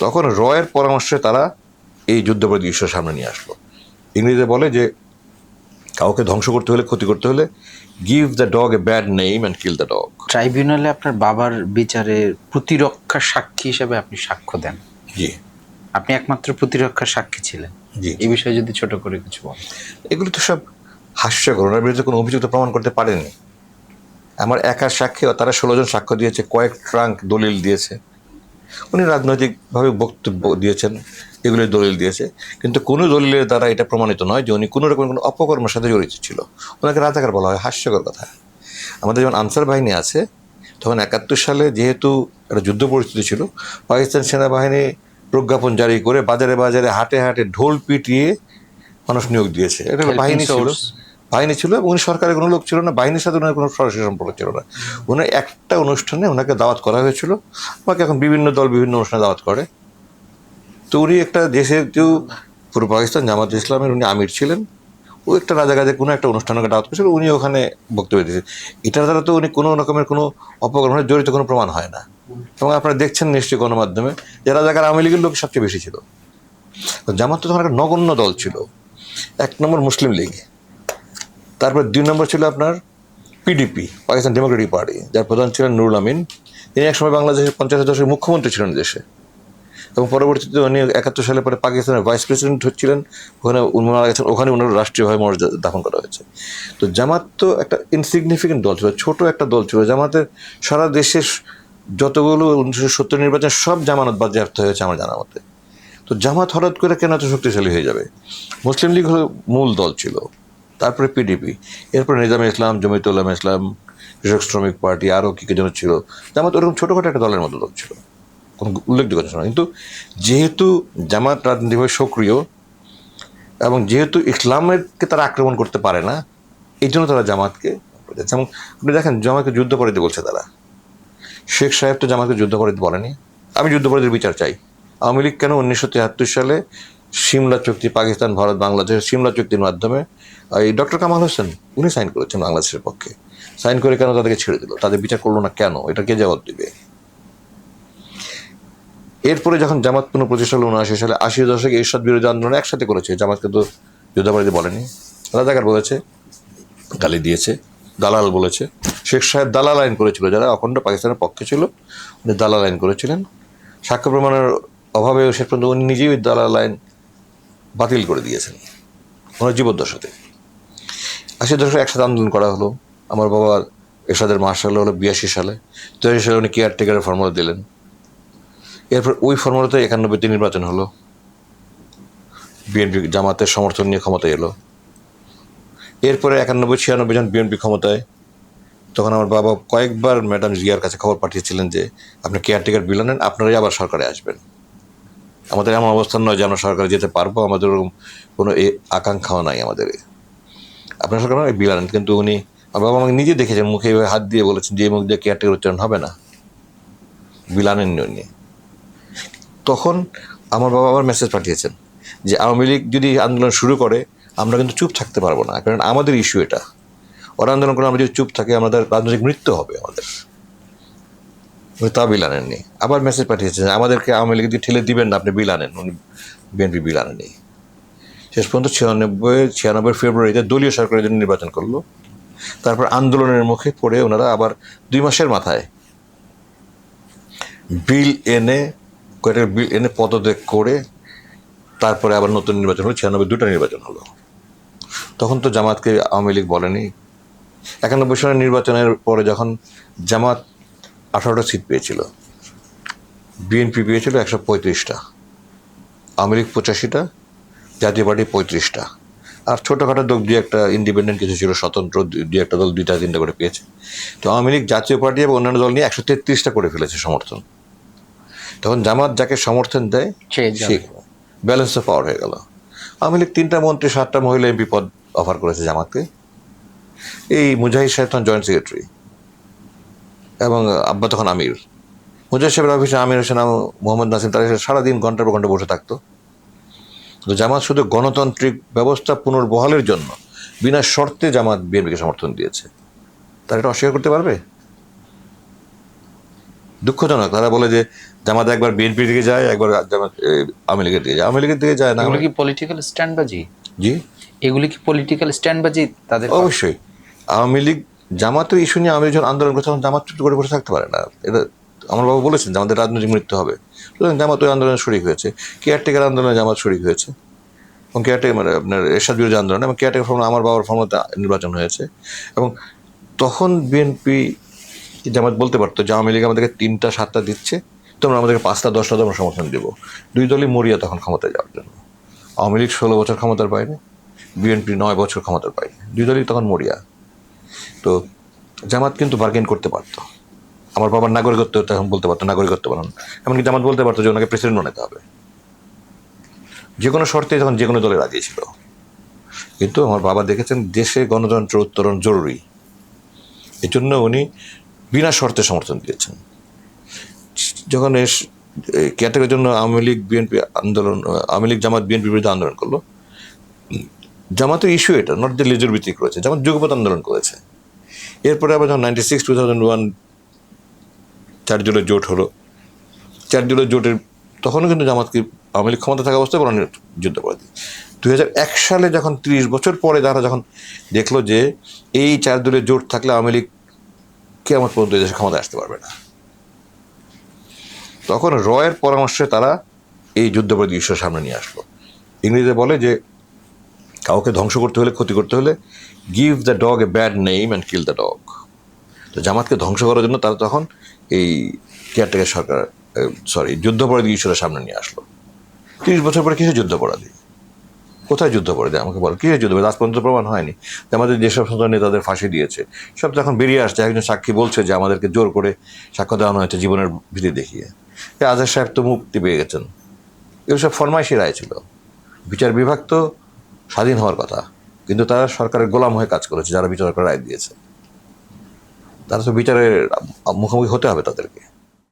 তখন রয়ের পরামর্শে তারা এই যুদ্ধবিরতি ইস্যু সামনে নিয়ে আসলো। ইংরেজিতে বলে যে কাউকে ধ্বংস করতে হলে, ক্ষতি করতে হলে, give the dog a bad name and kill the dog. ট্রাইব্যুনালে আপনার বাবার বিচারে প্রতিরক্ষা সাক্ষী হিসেবে আপনি সাক্ষ্য দেন। জি, আপনি একমাত্র প্রতিরক্ষার সাক্ষী ছিলেন। জি, এই বিষয়ে যদি ছোট করে কিছু বলেন। এগুলো তো সব হাস্যকর। ওনার বিরুদ্ধে কোনো অভিযোগ প্রমাণ করতে পারেনি। আমার একার সাক্ষী, তারা 16 জন সাক্ষ্য দিয়েছে, কয়েক ট্রাঙ্ক দলিল দিয়েছে। উনি রাজনৈতিকভাবে বক্তব্য দিয়েছেন, এগুলোই দলিল দিয়েছে, কিন্তু কোনো দলিলের দ্বারা এটা প্রমাণিত নয় যে উনি কোনো রকম কোনো অপকর্মের সাথে জড়িত ছিল। ওনাকে রাজাকার বলা হয়, হাস্যকর কথা। আমাদের যেমন আনসার বাহিনী আছে, তখন 71 সালে যেহেতু একটা যুদ্ধ পরিস্থিতি ছিল, পাকিস্তান সেনাবাহিনী প্রজ্ঞাপন জারি করে বাজারে বাজারে হাটে হাটে ঢোল পিটিয়ে মানুষ নিয়োগ দিয়েছে। এটা বাহিনী ছিল, বাহিনী ছিল, এবং উনি সরকারের কোনো লোক ছিল না, বাহিনীর সাথে ওনার কোনো সরাসরি সম্পর্ক ছিল না। ওনার একটা অনুষ্ঠানে ওনাকে দাওয়াত করা হয়েছিল, আমাকে এখন বিভিন্ন দল বিভিন্ন অনুষ্ঠানে দাওয়াত করে। তো উনি একটা দেশের কেউ, পুরো পাকিস্তান জামাত ইসলামের উনি আমির ছিলেন, ও একটা রাজাকারে কোনো একটা অনুষ্ঠানে দাওয়াত করেছিল, উনি ওখানে বক্তব্য দিয়েছেন। এটার দ্বারা তো উনি কোনো রকমের কোনো অপকর্মের জড়িত কোনো প্রমাণ হয় না। এবং আপনারা দেখছেন নিশ্চয়ই গণমাধ্যমে যে রাজাকার আওয়ামী লীগের লোক সবচেয়ে বেশি ছিল। জামাত তো তখন একটা নগণ্য দল ছিল। 1 নম্বর মুসলিম লীগ, তারপর 2 নম্বর ছিল আপনার পিডিপি, পাকিস্তান ডেমোক্রেটিক পার্টি, যার প্রধান ছিলেন নুরুল আমিন। তিনি একসময় বাংলাদেশের 50 দশকের মুখ্যমন্ত্রী ছিলেন দেশে, এবং পরবর্তীতে উনি 71 সালে পরে পাকিস্তানের ভাইস প্রেসিডেন্ট ছিলেন। ওখানে মারা গেছেন, ওখানে ওনার রাষ্ট্রীয়ভাবে মর্যাদা দাফন করা হয়েছে। তো জামাত তো একটা ইনসিগনিফিকেন্ট দল ছিল, ছোট একটা দল ছিল। জামাতের সারা দেশের যতগুলো 1970 নির্বাচন সব জামানত বাজেয়াপ্ত হয়েছে আমার জানা মতে। তো জামাত হঠাৎ করে কেন এত শক্তিশালী হয়ে যাবে? মুসলিম লীগ হলো মূল দল ছিল, তারপরে পিডিপি, এরপরে নিজামে ইসলাম, জমিয়তুল উলামা ইসলাম, কৃষক শ্রমিক পার্টি, আরও কী কী যেন ছিল। জামাত ওরকম ছোটোখাটো একটা দলের মতো দল ছিল, কোনো উল্লেখযোগ্য ছিল না। কিন্তু যেহেতু জামাত রাজনৈতিকভাবে সক্রিয়, এবং যেহেতু ইসলামকে তারা আক্রমণ করতে পারে না, এই জন্য তারা জামাতকে, যেমন আপনি দেখেন জামাতকে যুদ্ধাপরাধী বলছে তারা। শেখ সাহেব তো জামাতকে যুদ্ধাপরাধী বলেনি। আমি যুদ্ধাপরাধীর বিচার চাই। আওয়ামী লীগ কেন 1973 সালে সিমলা চুক্তি, পাকিস্তান ভারত বাংলাদেশের সিমলা চুক্তির মাধ্যমে এই ডক্টর কামাল হোসেন উনি সাইন করেছেন বাংলাদেশের পক্ষে, সাইন করে কেন তাদেরকে ছেড়ে দিল? তাদের বিচার করলো না কেন? এটা কে জবাব দিবে? এরপরে যখন জামাত পুনঃপ্রতিষ্ঠা হলো 79 সালে, 80 দশকে এরশাদ বিরোধী আন্দোলন একসাথে করেছে। জামাতকে তো যুদ্ধাপরাধী বলেনি, রাজাকার বলেছে, গালি দিয়েছে, দালাল বলেছে। শেখ সাহেব দালাল আইন করেছিল, যারা অখণ্ড পাকিস্তানের পক্ষে ছিল উনি দালাল আইন করেছিলেন। সাক্ষ্য প্রমাণের অভাবে শেষ পর্যন্ত উনি নিজেই দালাল আইন বাতিল করে দিয়েছেন ওনার জীবদ্দশাতে। 80 দশকে একসাথে আন্দোলন করা হলো। আমার বাবা এরশাদের মার্শাল হলো 82 সালে। 83 সালে উনি কেয়ারটেকারের ফর্মুলা দিলেন। এরপর ওই ফর্মুলাতে 91তে নির্বাচন হলো, বিএনপি জামাতের সমর্থন নিয়ে ক্ষমতায় এলো। এরপরে 91-96 জন বিএনপি ক্ষমতায়। তখন আমার বাবা কয়েকবার ম্যাডাম জিয়ার কাছে খবর পাঠিয়েছিলেন যে আপনি কেয়ারটেকার বিল আনেন, আপনারাই আবার সরকারে আসবেন। আমাদের এমন অবস্থান নয় যে আমরা সরকারে যেতে পারবো, আমাদের ওরকম কোনো আকাঙ্ক্ষাও নাই আমাদের। আপনার সরকার বিল আনেন। কিন্তু উনি, আমার বাবা আমাকে নিজে দেখেছেন, মুখে হাত দিয়ে বলেছেন যে এই মুখ দিয়ে কেয়ারটেকার উচ্চারণ হবে না, বিল আনেননি উনি। তখন আমার বাবা আবার মেসেজ পাঠিয়েছেন যে আওয়ামী লীগ যদি আন্দোলন শুরু করে আমরা কিন্তু চুপ থাকতে পারবো না, কারণ আমাদের ইস্যু এটা। ওরা আন্দোলন করে আমরা যদি চুপ থাকি আমাদের রাজনৈতিক মৃত্যু হবে আমাদের। উনি তা বিল আনেননি। আবার মেসেজ পাঠিয়েছেন আমাদেরকে আওয়ামী লীগ দিয়ে ঠেলে দিবেন না, আপনি বিল আনেন। উনি বিএনপি বিল আনেনি। শেষ পর্যন্ত 96 ফেব্রুয়ারিতে দলীয় সরকারের জন্য নির্বাচন করলো। তারপর আন্দোলনের মুখে পড়ে ওনারা আবার 2 মাসের মাথায় বিল এনে, কয়েকটা বিল এনে পদত্যাগ করে তারপরে আবার নতুন নির্বাচন হলো। 96 দুটো নির্বাচন হলো। তখন তো জামাতকে আওয়ামী লীগ বলেনি। 91 সালের নির্বাচনের পরে যখন জামাত 18টা সিট পেয়েছিল, বিএনপি পেয়েছিল 135টা, আওয়ামী লীগ 85টা, জাতীয় পার্টি 35টা, আর ছোটোখাটো দল 2-1টা ইন্ডিপেন্ডেন্ট কিছু ছিল, স্বতন্ত্র 2-1টা দল 2-3টা করে পেয়েছে। তো আওয়ামী লীগ জাতীয় পার্টি এবং অন্যান্য দল নিয়ে 133টা করে ফেলেছে সমর্থন। তখন জামাত যাকে সমর্থন দেয় সে ব্যালেন্স অফ পাওয়ার হয়ে গেল। আওয়ামী লীগ 3টা মন্ত্রী, 7টা মহিলা এমপি পদ অফার করেছে জামাতকে। এই মুজাহিদ সাহেব তখন জয়েন্ট সেক্রেটারি এবং আব্বা তখন আমির। মুজাহিদ সাহেবের অফিসে আমির হোসেন, মোহাম্মদ নাসিম, তারা সারাদিন ঘন্টার পর ঘন্টা বসে থাকতো। তো জামাত শুধু গণতান্ত্রিক ব্যবস্থা পুনর্বহালের জন্য বিনা শর্তে জামাত বিএনপিকে সমর্থন দিয়েছে। তারা এটা অস্বীকার করতে পারবে? দুঃখজনক। তারা বলে যে জামাত একবার বিএনপির দিকে যায়, একবার জামাত আওয়ামী লীগের দিকে যায়। আওয়ামী লীগের দিকে যায় না। এগুলো কি পলিটিক্যাল স্ট্যান্ডবাজি? জি, এগুলি কি পলিটিক্যাল স্ট্যান্ডবাজি তাদের? অবশ্যই। আওয়ামী লীগ জামাতের ইস্যু নিয়ে আওয়ামী লীগ যখন আন্দোলন করছে তখন জামাত চুপ করে বসে থাকতে পারে না। এটা আমার বাবা বলেছেন যে আমাদের রাজনৈতিক মৃত্যু হবে, সুতরাং জামাত ওই আন্দোলনে শরিক হয়েছে। কেয়ারটেকার আন্দোলনে জামাত শরিক হয়েছে, এবং কেয়ারটেকার মানে আপনার এরশাদ বিরোধী আন্দোলন, এবং কেয়ারটেকার ফর্মুলা আমার বাবার ফর্মুলাতে নির্বাচন হয়েছে। এবং তখন বিএনপি জামাত বলতে পারতো যে আওয়ামী লীগ আমাদেরকে 3টা 7টা দিচ্ছে, তোমরা আমাদেরকে 5টা 10টা তোমরা সমর্থন দেবো। দুই দলই মরিয়া তখন ক্ষমতায় যাওয়ার জন্য। আওয়ামী লীগ 16 বছর ক্ষমতার পায়নি, বিএনপি 9 বছর ক্ষমতার পায়নি, দুই দলই তখন মরিয়া। তো জামাত কিন্তু বার্গেন করতে পারতো, আমার বাবার নাগরিকত্ব তখন বলতে পারতো নাগরিকত্ব বানান, এমনকি জামাত বলতে পারতো যে ওনাকে প্রেসিডেন্ট বানাতে হবে, যে কোনো শর্তে তখন যে কোনো দলে রাজি ছিল। কিন্তু আমার বাবা দেখেছেন দেশে গণতন্ত্র উত্তরণ জরুরি, এজন্য উনি বিনা শর্তে সমর্থন দিয়েছেন। যখন কেয়ারটেকারের জন্য আওয়ামী লীগ বিএনপি আন্দোলন, আওয়ামী লীগ জামাত বিএনপির বিরুদ্ধে আন্দোলন করলো, জামাতের ইস্যু এটা নট যে লেজুর ভিত্তিক করেছে, জামাত যুগপৎ আন্দোলন করেছে। এরপরে আবার যখন 96, 2001 4 দলের জোট হলো, 4 দলের জোটের তখনও কিন্তু জামাতকে আওয়ামী লীগ ক্ষমতা থাকা অবস্থায় বরং যুদ্ধাপরাধী। 2001 সালে যখন 30 বছর পরে তারা যখন দেখলো যে এই 4 দলের জোট থাকলে আওয়ামী লীগ কেয়ামত পর্যন্ত দেশে ক্ষমতায় আসতে পারবে না, তখন রয়ের পরামর্শে তারা এই যুদ্ধাপরাধী ইস্যুর সামনে নিয়ে আসলো। ইংরেজিতে বলে যে কাউকে ধ্বংস করতে হলে, ক্ষতি করতে হলে, give the dog a bad name and kill the dog. তো জামাতকে ধ্বংস করার জন্য তারা তখন এই কেয়ারটেকার সরকার যুদ্ধাপরাধী ইস্যুর সামনে নিয়ে আসলো। 30 বছর পরে কিসের যুদ্ধাপরাধী? কোথায় যুদ্ধাপরাধী আমাকে বল, কিসের যুদ্ধাপরাধী? আজ পর্যন্ত প্রমাণ হয়নি। আমাদের যেসব সন্তান নেতাদের ফাঁসি দিয়েছে সব তো এখন বেরিয়ে আসছে। একজন সাক্ষী বলছে যে আমাদেরকে জোর করে সাক্ষ্য দেওয়ানো হয়েছে জীবনের ভীতি দেখিয়ে। আজহার সাহেব তো মুক্তি পেয়ে গেছেন। এগুলো সব ফরমাইশি রায় ছিল। বিচার বিভাগ তো স্বাধীন হওয়ার কথা, কিন্তু তারা সরকারের গোলাম হয়ে কাজ করেছে। যারা বিচার করে রায় দিয়েছে তারা তো বিচারের মুখোমুখি হতে হবে তাদেরকে।